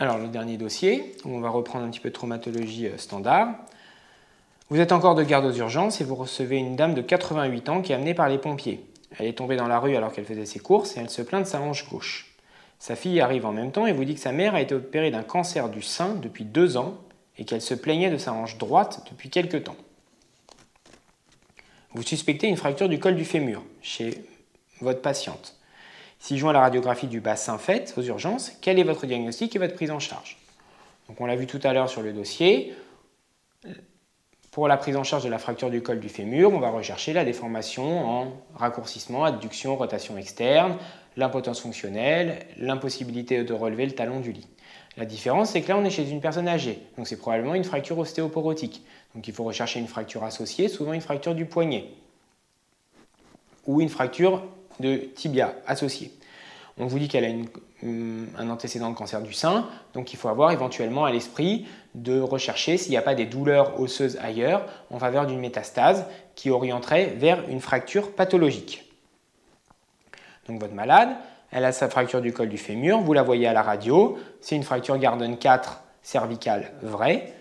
Alors, le dernier dossier, où on va reprendre un petit peu de traumatologie standard. Vous êtes encore de garde aux urgences et vous recevez une dame de 88 ans qui est amenée par les pompiers. Elle est tombée dans la rue alors qu'elle faisait ses courses et elle se plaint de sa hanche gauche. Sa fille arrive en même temps et vous dit que sa mère a été opérée d'un cancer du sein depuis 2 ans et qu'elle se plaignait de sa hanche droite depuis quelque temps. Vous suspectez une fracture du col du fémur chez votre patiente. Si joint la radiographie du bassin faite aux urgences, quel est votre diagnostic et votre prise en charge? Donc on l'a vu tout à l'heure sur le dossier. Pour la prise en charge de la fracture du col du fémur, on va rechercher la déformation en raccourcissement, adduction, rotation externe, l'impotence fonctionnelle, l'impossibilité de relever le talon du lit. La différence, c'est que là, on est chez une personne âgée, donc c'est probablement une fracture ostéoporotique. Donc il faut rechercher une fracture associée, souvent une fracture du poignet, ou une fracture de tibia associée. On vous dit qu'elle a un antécédent de cancer du sein, donc il faut avoir éventuellement à l'esprit de rechercher s'il n'y a pas des douleurs osseuses ailleurs en faveur d'une métastase qui orienterait vers une fracture pathologique. Donc votre malade, elle a sa fracture du col du fémur, vous la voyez à la radio, c'est une fracture Gardner 4 cervicale vraie,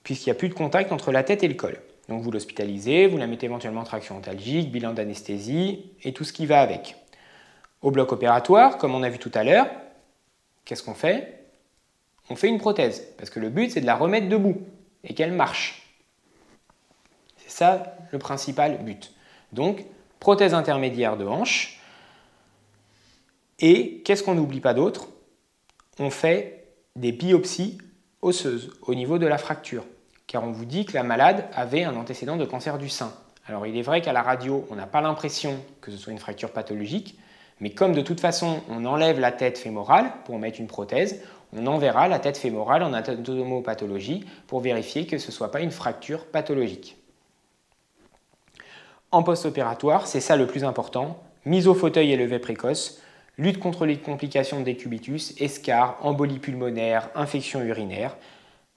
puisqu'il n'y a plus de contact entre la tête et le col. Donc vous l'hospitalisez, vous la mettez éventuellement en traction antalgique, bilan d'anesthésie et tout ce qui va avec. Au bloc opératoire, comme on a vu tout à l'heure, qu'est-ce qu'on fait? On fait une prothèse, parce que le but c'est de la remettre debout et qu'elle marche. C'est ça le principal but. Donc, prothèse intermédiaire de hanche. Et qu'est-ce qu'on n'oublie pas d'autre? On fait des biopsies osseuses au niveau de la fracture, car on vous dit que la malade avait un antécédent de cancer du sein. Alors il est vrai qu'à la radio, on n'a pas l'impression que ce soit une fracture pathologique, mais comme de toute façon, on enlève la tête fémorale pour mettre une prothèse, on enverra la tête fémorale en anatomopathologie pour vérifier que ce ne soit pas une fracture pathologique. En post-opératoire, c'est ça le plus important, mise au fauteuil et levée précoce, lutte contre les complications de décubitus, escarres, embolie pulmonaire, infection urinaire,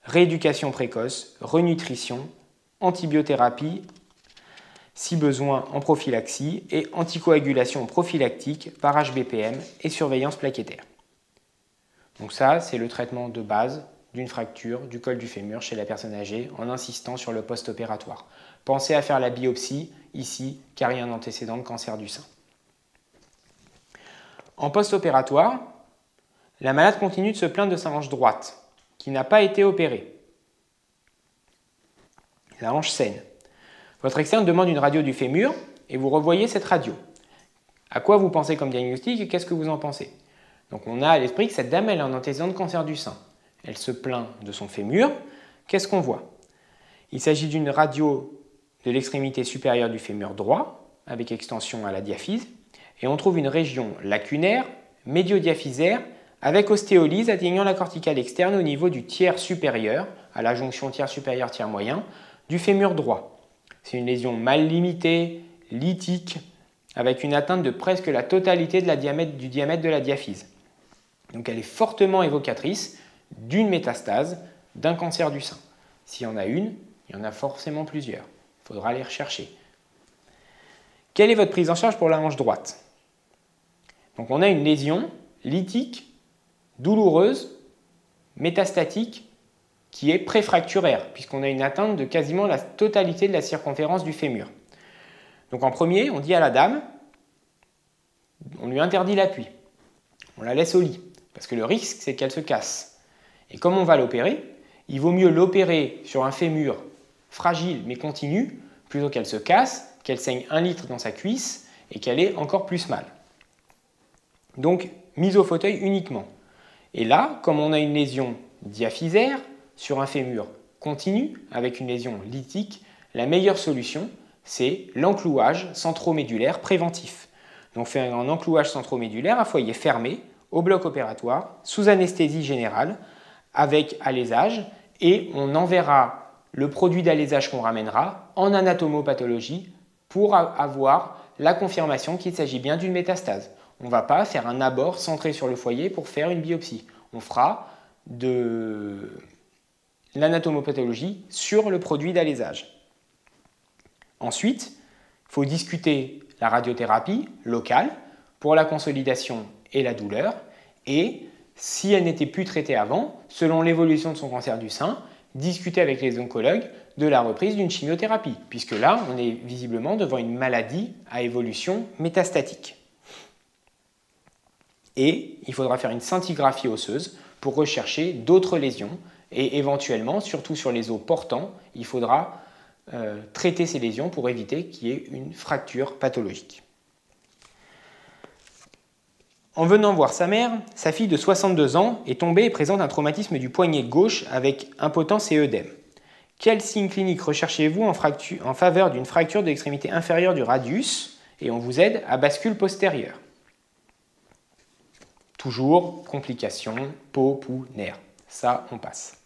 rééducation précoce, renutrition, antibiothérapie, si besoin en prophylaxie, et anticoagulation prophylactique par HBPM et surveillance plaquettaire. Donc ça, c'est le traitement de base d'une fracture du col du fémur chez la personne âgée en insistant sur le post-opératoire. Pensez à faire la biopsie ici, car il y a un antécédent de cancer du sein. En post-opératoire, la malade continue de se plaindre de sa hanche droite, qui n'a pas été opérée. La hanche saigne. Votre externe demande une radio du fémur et vous revoyez cette radio. À quoi vous pensez comme diagnostic et qu'est-ce que vous en pensez? Donc on a à l'esprit que cette dame elle a un antécédent de cancer du sein. Elle se plaint de son fémur. Qu'est-ce qu'on voit? Il s'agit d'une radio de l'extrémité supérieure du fémur droit, avec extension à la diaphyse, et on trouve une région lacunaire, médiodiaphysaire, avec ostéolyse atteignant la corticale externe au niveau du tiers supérieur, à la jonction tiers supérieur, tiers moyen, du fémur droit. C'est une lésion mal limitée, lithique, avec une atteinte de presque la totalité du diamètre de la diaphyse. Donc elle est fortement évocatrice d'une métastase, d'un cancer du sein. S'il y en a une, il y en a forcément plusieurs. Il faudra les rechercher. Quelle est votre prise en charge pour la hanche droite? Donc on a une lésion lithique, douloureuse, métastatique, qui est préfracturaire, puisqu'on a une atteinte de quasiment la totalité de la circonférence du fémur. Donc en premier, on dit à la dame, on lui interdit l'appui. On la laisse au lit, parce que le risque, c'est qu'elle se casse. Et comme on va l'opérer, il vaut mieux l'opérer sur un fémur fragile mais continu, plutôt qu'elle se casse, qu'elle saigne 1 litre dans sa cuisse et qu'elle ait encore plus mal. Donc, mise au fauteuil uniquement. Et là, comme on a une lésion diaphysaire sur un fémur continu, avec une lésion lithique, la meilleure solution, c'est l'enclouage centromédulaire préventif. Donc, faire un enclouage centromédulaire à foyer fermé, au bloc opératoire, sous anesthésie générale, avec alésage, et on enverra le produit d'alésage qu'on ramènera en anatomopathologie pour avoir la confirmation qu'il s'agit bien d'une métastase. On ne va pas faire un abord centré sur le foyer pour faire une biopsie. On fera de l'anatomopathologie sur le produit d'alésage. Ensuite, il faut discuter la radiothérapie locale pour la consolidation et la douleur et si elle n'était plus traitée avant, selon l'évolution de son cancer du sein, discuter avec les oncologues de la reprise d'une chimiothérapie, puisque là, on est visiblement devant une maladie à évolution métastatique. Et il faudra faire une scintigraphie osseuse pour rechercher d'autres lésions, et éventuellement, surtout sur les os portants, il faudra traiter ces lésions pour éviter qu'il y ait une fracture pathologique. En venant voir sa mère, sa fille de 62 ans est tombée et présente un traumatisme du poignet gauche avec impotence et œdème. Quel signe clinique recherchez-vous en faveur d'une fracture de l'extrémité inférieure du radius? Et on vous aide à bascule postérieure. Toujours complications, peau, poux, nerfs. Ça, on passe.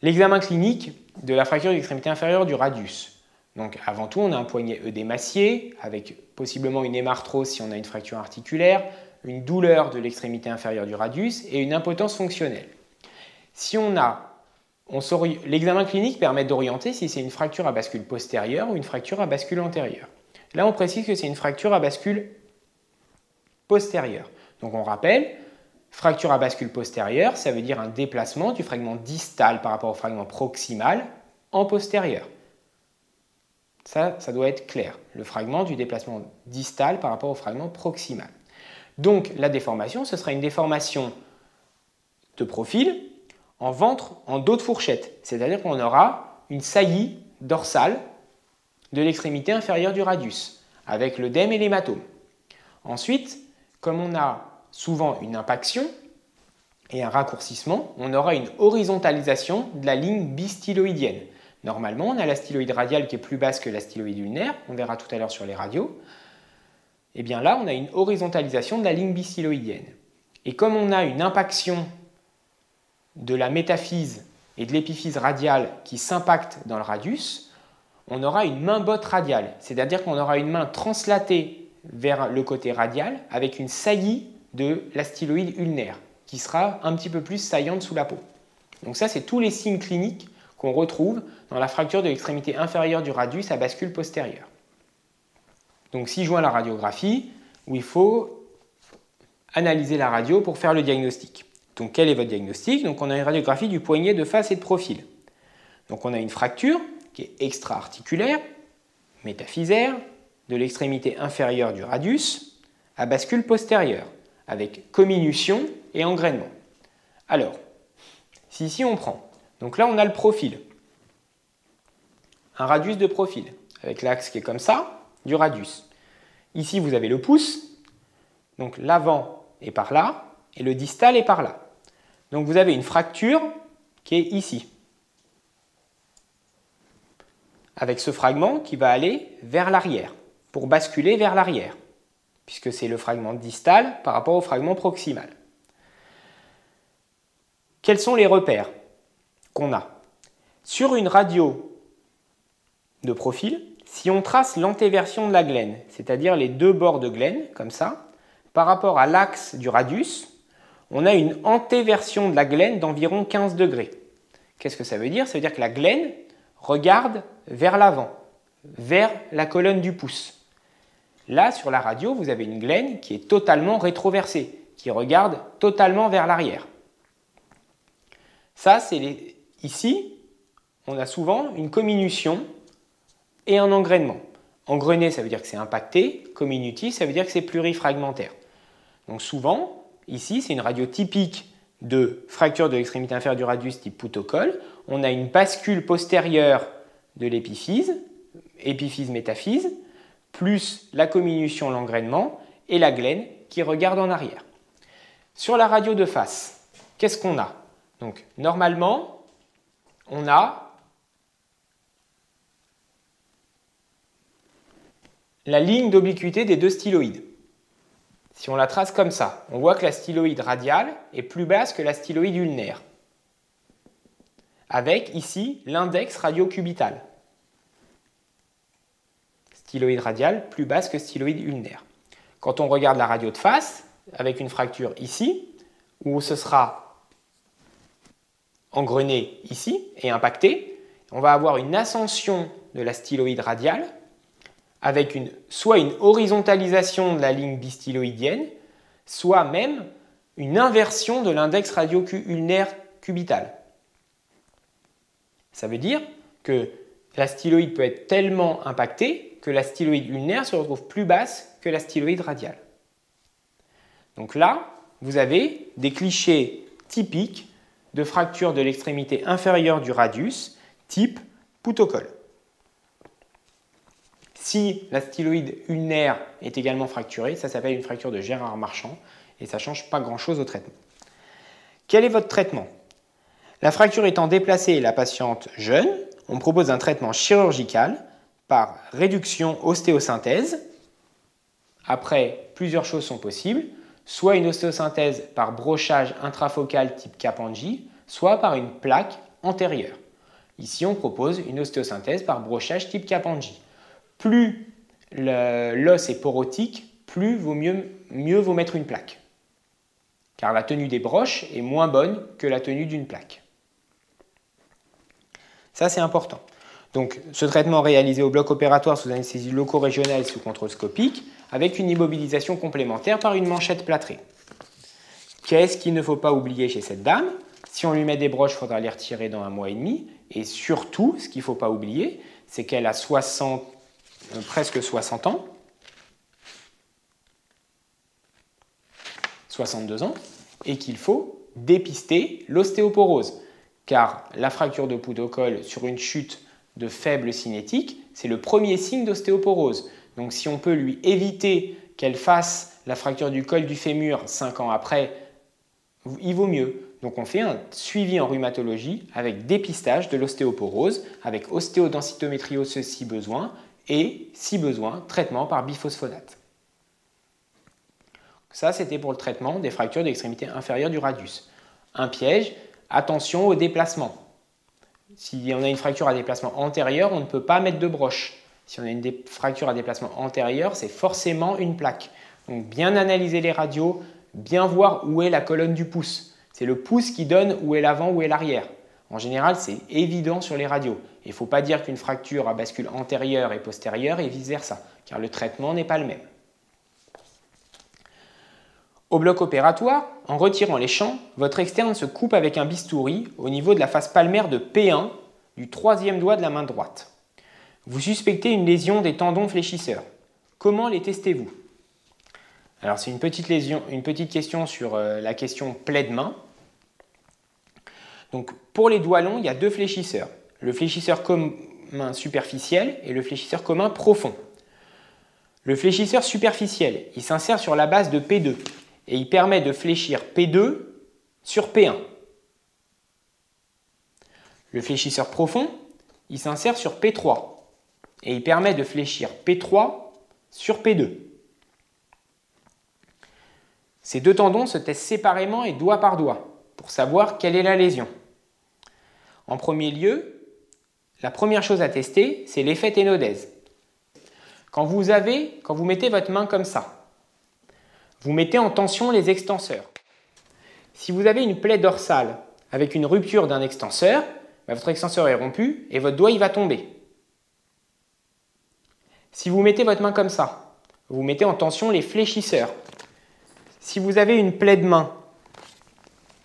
L'examen clinique de la fracture de l'extrémité inférieure du radius. Donc avant tout, on a un poignet œdémacié avec possiblement une hémarthrose si on a une fracture articulaire, une douleur de l'extrémité inférieure du radius et une impotence fonctionnelle. Si l'examen clinique permet d'orienter si c'est une fracture à bascule postérieure ou une fracture à bascule antérieure. Là, on précise que c'est une fracture à bascule postérieure. Donc on rappelle, fracture à bascule postérieure, ça veut dire un déplacement du fragment distal par rapport au fragment proximal en postérieur. Ça doit être clair, le fragment du déplacement distal par rapport au fragment proximal. Donc la déformation, ce sera une déformation de profil en ventre, en dos de fourchette, c'est-à-dire qu'on aura une saillie dorsale de l'extrémité inférieure du radius, avec l'œdème et l'hématome. Ensuite, comme on a souvent une impaction et un raccourcissement, on aura une horizontalisation de la ligne bistyloïdienne. Normalement, on a la styloïde radiale qui est plus basse que la styloïde ulnaire, on verra tout à l'heure sur les radios. Et bien là, on a une horizontalisation de la ligne bistyloïdienne. Et comme on a une impaction de la métaphyse et de l'épiphyse radiale qui s'impactent dans le radius, on aura une main-botte radiale, c'est-à-dire qu'on aura une main translatée vers le côté radial avec une saillie de la styloïde ulnaire qui sera un petit peu plus saillante sous la peau. Donc ça, c'est tous les signes cliniques qu'on retrouve dans la fracture de l'extrémité inférieure du radius à bascule postérieure. Donc 6 joint la radiographie, où il faut analyser la radio pour faire le diagnostic. Donc quel est votre diagnostic? Donc on a une radiographie du poignet de face et de profil. Donc on a une fracture qui est extra-articulaire, métaphysaire, de l'extrémité inférieure du radius à bascule postérieure, avec comminution et engrainement. Alors, si ici on prend, donc là on a le profil, un radius de profil, avec l'axe qui est comme ça, du radius. Ici vous avez le pouce, donc l'avant est par là, et le distal est par là. Donc vous avez une fracture qui est ici, avec ce fragment qui va aller vers l'arrière, pour basculer vers l'arrière, puisque c'est le fragment distal par rapport au fragment proximal. Quels sont les repères qu'on a? Sur une radio de profil, si on trace l'antéversion de la glène, c'est-à-dire les deux bords de glène, comme ça, par rapport à l'axe du radius, on a une antéversion de la glène d'environ 15 degrés. Qu'est-ce que ça veut dire? Ça veut dire que la glène regarde vers l'avant, vers la colonne du pouce. Là, sur la radio, vous avez une glène qui est totalement rétroversée, qui regarde totalement vers l'arrière. Ça, c'est ici, on a souvent une comminution et un engrainement. Engrainé, ça veut dire que c'est impacté. Comminutif, ça veut dire que c'est plurifragmentaire. Donc souvent, ici, c'est une radio typique de fracture de l'extrémité inférieure du radius type Poutocol. On a une bascule postérieure de l'épiphyse, épiphyse-métaphyse, plus la comminution, l'engrainement, et la glène qui regarde en arrière. Sur la radio de face, qu'est-ce qu'on a? Donc, normalement, on a la ligne d'obliquité des deux styloïdes. Si on la trace comme ça, on voit que la styloïde radiale est plus basse que la styloïde ulnaire, avec ici l'index radiocubital. Styloïde radiale plus basse que styloïde ulnaire. Quand on regarde la radio de face, avec une fracture ici, où ce sera engrené ici et impacté, on va avoir une ascension de la styloïde radiale avec soit une horizontalisation de la ligne bistyloïdienne, soit même une inversion de l'index radio-ulnaire cubital. Ça veut dire que la styloïde peut être tellement impactée que la styloïde ulnaire se retrouve plus basse que la styloïde radiale. Donc là, vous avez des clichés typiques de fracture de l'extrémité inférieure du radius, type Poutot-Col. Si la styloïde ulnaire est également fracturée, ça s'appelle une fracture de Gérard Marchand et ça ne change pas grand-chose au traitement. Quel est votre traitement? La fracture étant déplacée et la patiente jeune, on propose un traitement chirurgical par réduction ostéosynthèse. Après, plusieurs choses sont possibles, soit une ostéosynthèse par brochage intrafocal type Kapandji, soit par une plaque antérieure. Ici, on propose une ostéosynthèse par brochage type Kapandji. Plus l'os est porotique, plus mieux vaut mettre une plaque, car la tenue des broches est moins bonne que la tenue d'une plaque. Ça, c'est important. Donc, ce traitement réalisé au bloc opératoire sous anesthésie loco-régionale et sous contrôle scopique, avec une immobilisation complémentaire par une manchette plâtrée. Qu'est-ce qu'il ne faut pas oublier chez cette dame? Si on lui met des broches, il faudra les retirer dans 1 mois et demi. Et surtout, ce qu'il ne faut pas oublier, c'est qu'elle a presque 60 ans, 62 ans, et qu'il faut dépister l'ostéoporose. Car la fracture de Poutot-Col sur une chute de faible cinétique, c'est le premier signe d'ostéoporose. Donc si on peut lui éviter qu'elle fasse la fracture du col du fémur 5 ans après, il vaut mieux. Donc on fait un suivi en rhumatologie avec dépistage de l'ostéoporose, avec ostéodensitométrie osseuse si besoin, et si besoin, traitement par biphosphonate. Ça, c'était pour le traitement des fractures d'extrémité inférieure du radius. Un piège, attention au déplacement. Si on a une fracture à déplacement antérieur, on ne peut pas mettre de broche. Si on a une fracture à déplacement antérieur, c'est forcément une plaque. Donc bien analyser les radios, bien voir où est la colonne du pouce. C'est le pouce qui donne où est l'avant, où est l'arrière. En général, c'est évident sur les radios. Il ne faut pas dire qu'une fracture à bascule antérieure et postérieure et vice-versa, car le traitement n'est pas le même. Au bloc opératoire, en retirant les champs, votre externe se coupe avec un bistouri au niveau de la face palmaire de P1 du 3e doigt de la main droite. Vous suspectez une lésion des tendons fléchisseurs. Comment les testez-vous? Alors c'est une petite question sur la question plaie de main. Donc pour les doigts longs, il y a 2 fléchisseurs. Le fléchisseur commun superficiel et le fléchisseur commun profond. Le fléchisseur superficiel, il s'insère sur la base de P2 et il permet de fléchir P2 sur P1. Le fléchisseur profond, il s'insère sur P3 et il permet de fléchir P3 sur P2. Ces 2 tendons se testent séparément et doigt par doigt pour savoir quelle est la lésion. En premier lieu, la première chose à tester, c'est l'effet ténodèse. Quand vous mettez votre main comme ça, vous mettez en tension les extenseurs. Si vous avez une plaie dorsale avec une rupture d'un extenseur, votre extenseur est rompu et votre doigt il va tomber. Si vous mettez votre main comme ça, vous mettez en tension les fléchisseurs. Si vous avez une plaie de main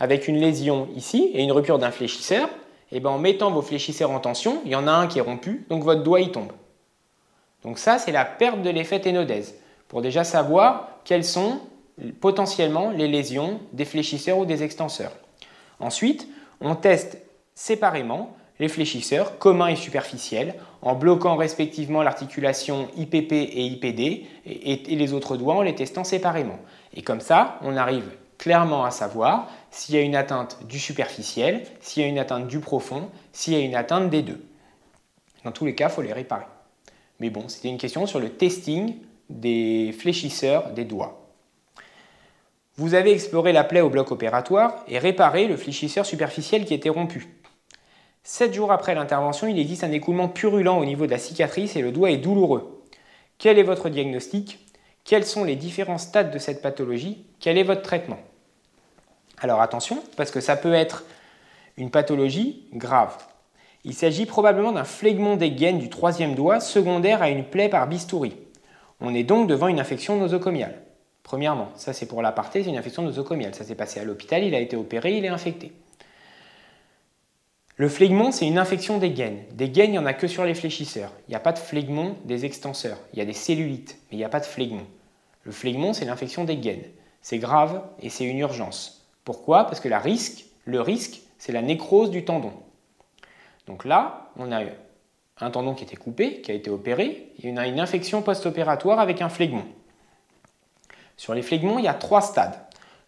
avec une lésion ici et une rupture d'un fléchisseur, en mettant vos fléchisseurs en tension, il y en a un qui est rompu, donc votre doigt il tombe. Donc ça, c'est la perte de l'effet ténodèse, pour déjà savoir quelles sont potentiellement les lésions des fléchisseurs ou des extenseurs. Ensuite, on teste séparément les fléchisseurs communs et superficiels en bloquant respectivement l'articulation IPP et IPD et les autres doigts en les testant séparément. Et comme ça, on arrive clairement à savoir s'il y a une atteinte du superficiel, s'il y a une atteinte du profond, s'il y a une atteinte des deux. Dans tous les cas, il faut les réparer. Mais bon, c'était une question sur le testing des fléchisseurs des doigts. Vous avez exploré la plaie au bloc opératoire et réparé le fléchisseur superficiel qui était rompu. 7 jours après l'intervention, il existe un écoulement purulent au niveau de la cicatrice et le doigt est douloureux. Quel est votre diagnostic? Quels sont les différents stades de cette pathologie? Quel est votre traitement? Alors attention, parce que ça peut être une pathologie grave. Il s'agit probablement d'un phlegmon des gaines du 3e doigt secondaire à une plaie par bistouri. On est donc devant une infection nosocomiale. Premièrement, ça c'est pour l'aparté, c'est une infection nosocomiale. Ça s'est passé à l'hôpital, il a été opéré, il est infecté. Le phlegmon, c'est une infection des gaines. Des gaines, il n'y en a que sur les fléchisseurs. Il n'y a pas de phlegmon des extenseurs. Il y a des cellulites, mais il n'y a pas de phlegmon. Le phlegmon, c'est l'infection des gaines. C'est grave et c'est une urgence. Pourquoi? Parce que le risque, c'est la nécrose du tendon. Donc là, on a un tendon qui était coupé, qui a été opéré, et on a une infection post-opératoire avec un phlegmon. Sur les phlegmons, il y a 3 stades.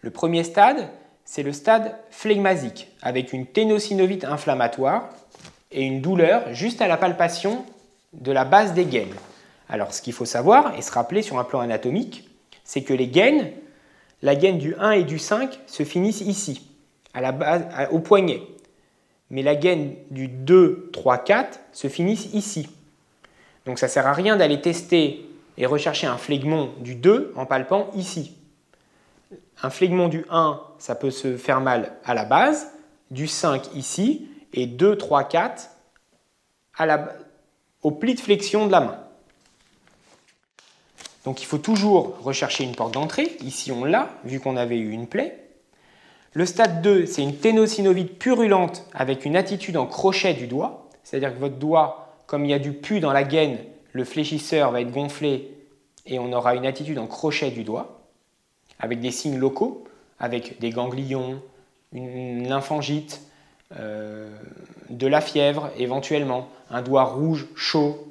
Le premier stade, c'est le stade phlegmasique, avec une ténosynovite inflammatoire et une douleur juste à la palpation de la base des gaines. Alors, ce qu'il faut savoir et se rappeler sur un plan anatomique, c'est que les gaines, la gaine du 1 et du 5 se finissent ici, à la base, au poignet. Mais la gaine du 2, 3, 4 se finissent ici. Donc ça ne sert à rien d'aller tester et rechercher un phlegmon du 2 en palpant ici. Un phlegmon du 1, ça peut se faire mal à la base, du 5 ici, et 2, 3, 4 au pli de flexion de la main. Donc il faut toujours rechercher une porte d'entrée. Ici on l'a, vu qu'on avait eu une plaie. Le stade 2, c'est une ténosynovite purulente avec une attitude en crochet du doigt. C'est-à-dire que votre doigt, comme il y a du pus dans la gaine, le fléchisseur va être gonflé et on aura une attitude en crochet du doigt, avec des signes locaux, avec des ganglions, une lymphangite, de la fièvre éventuellement, un doigt rouge, chaud.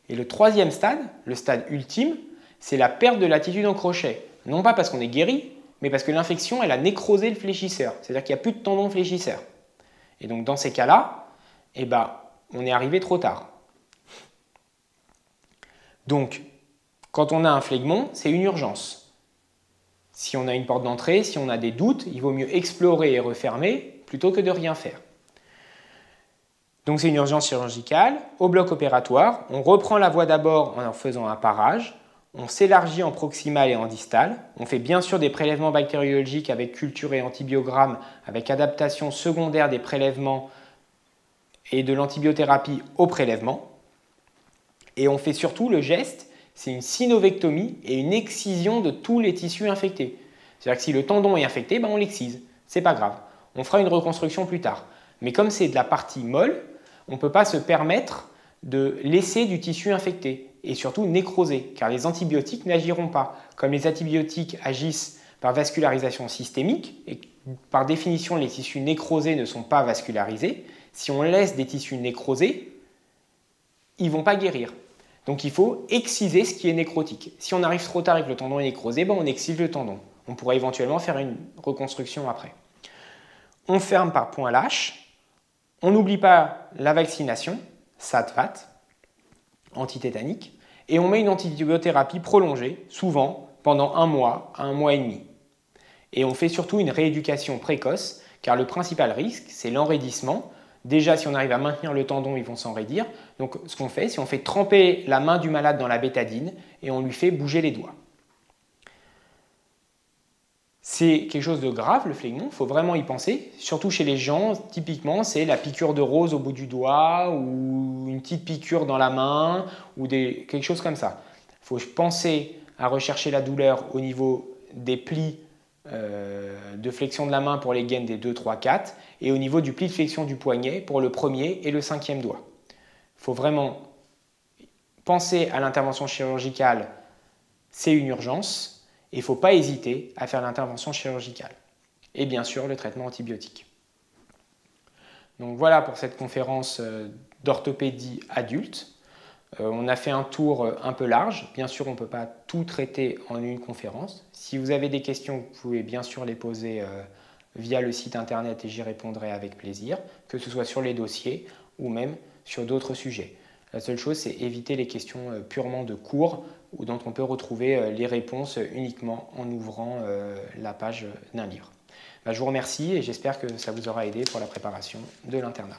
Et le troisième stade, le stade ultime, c'est la perte de l'attitude en crochet. Non pas parce qu'on est guéri, mais parce que l'infection, elle a nécrosé le fléchisseur. C'est-à-dire qu'il n'y a plus de tendon fléchisseur. Et donc dans ces cas-là, on est arrivé trop tard. Donc, quand on a un phlegmon, c'est une urgence. Si on a une porte d'entrée, si on a des doutes, il vaut mieux explorer et refermer plutôt que de rien faire. Donc c'est une urgence chirurgicale. Au bloc opératoire, on reprend la voie d'abord en faisant un parage. On s'élargit en proximal et en distal. On fait bien sûr des prélèvements bactériologiques avec culture et antibiogramme, avec adaptation secondaire des prélèvements et de l'antibiothérapie au prélèvement. Et on fait surtout le geste, c'est une synovectomie et une excision de tous les tissus infectés. C'est-à-dire que si le tendon est infecté, on l'excise. C'est pas grave. On fera une reconstruction plus tard. Mais comme c'est de la partie molle, on ne peut pas se permettre de laisser du tissu infecté et surtout nécrosé, car les antibiotiques n'agiront pas. Comme les antibiotiques agissent par vascularisation systémique, et par définition les tissus nécrosés ne sont pas vascularisés, si on laisse des tissus nécrosés, ils ne vont pas guérir. Donc il faut exciser ce qui est nécrotique. Si on arrive trop tard et que le tendon est nécrosé, on excise le tendon. On pourra éventuellement faire une reconstruction après. On ferme par point lâche. On n'oublie pas la vaccination, SAT-VAT, antitétanique, et on met une antibiothérapie prolongée, souvent pendant 1 mois à 1 mois et demi. Et on fait surtout une rééducation précoce, car le principal risque, c'est l'enraidissement. Déjà, si on arrive à maintenir le tendon, ils vont s'enraidir. Donc, ce qu'on fait, c'est qu'on fait tremper la main du malade dans la bétadine et on lui fait bouger les doigts. C'est quelque chose de grave, le phlegmon, il faut vraiment y penser. Surtout chez les gens, typiquement, c'est la piqûre de rose au bout du doigt ou une petite piqûre dans la main ou quelque chose comme ça. Il faut penser à rechercher la douleur au niveau des plis de flexion de la main pour les gaines des 2, 3, 4 et au niveau du pli de flexion du poignet pour le premier et le 5e doigt. Il faut vraiment penser à l'intervention chirurgicale, c'est une urgence et il ne faut pas hésiter à faire l'intervention chirurgicale. Et bien sûr le traitement antibiotique. Donc voilà pour cette conférence d'orthopédie adulte. On a fait un tour un peu large. Bien sûr, on ne peut pas tout traiter en une conférence. Si vous avez des questions, vous pouvez bien sûr les poser via le site internet et j'y répondrai avec plaisir, que ce soit sur les dossiers ou même sur d'autres sujets. La seule chose, c'est éviter les questions purement de cours ou dont on peut retrouver les réponses uniquement en ouvrant la page d'un livre. Je vous remercie et j'espère que ça vous aura aidé pour la préparation de l'internat.